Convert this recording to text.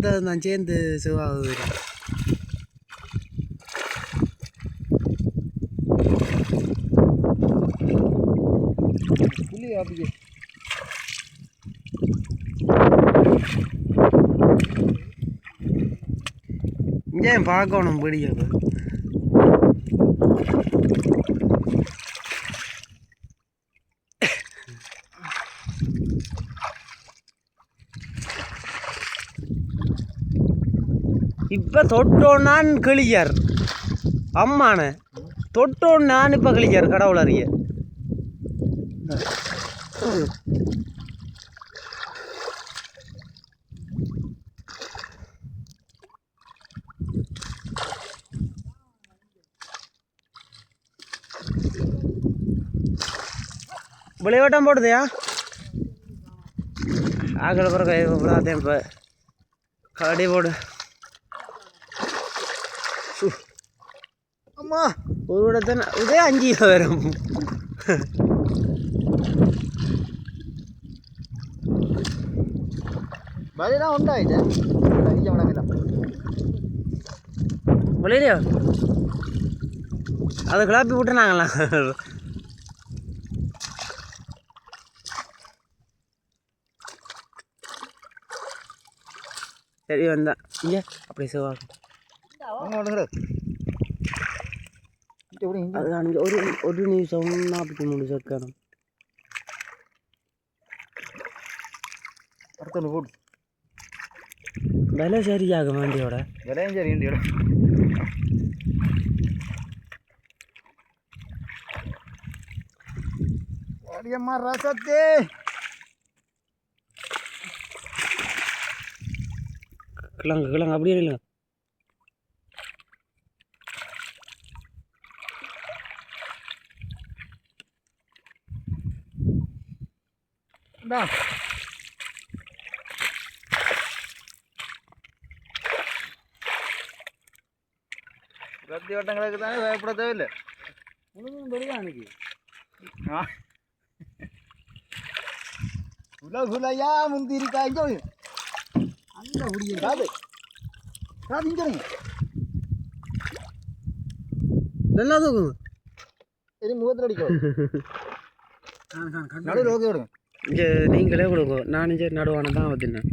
அடுத்தது நான் சேர்ந்து சிவாக புளி அப்படியே இங்கே பார்க்கணும் பிடிக்க இப்போ தொட்டோன்னான் கிளியார் அம்மான தொட்டோன்னான் இப்போ கிளியார் கடவுள் அறிய விளையாட்டம் போடுதையா ஆகல பிறகு விடாதேன் இப்போ கடி போடு அம்மா ஒரு விடத்தானே இதே 5 வரும் வழியெல்லாம் உண்டாயிட்டு விளையாடியா அதை கிளப்பி விட்டுனாங்களா சரி வந்தான் இங்கே அப்படி சிவாங்க அது அங்கே ஒரு நிமிஷம் 43 செகண்ட் அடுத்த போட்டு விலை சரியாக வண்டியோட விலையும் சரி வண்டியோட அடியம்மா ரசத்தே கிளங்க அப்படியே இல்லைங்க ரத்தி வட்டங்களுக்கு தானே பயப்பட தேவையில்லை முழுதும் பெரிய அன்னைக்கு குலையா முந்திரி காய்ஞ்ச அந்த முடியும் காது இங்கே நல்லா தூக்குங்க இனி முகத்தில் அடிக்கும் நடுவில் ஓகே விடுங்க இங்கே நீங்களே கொடுங்க நான் இங்கே நடுவான தான் வச்சுருந்தேன்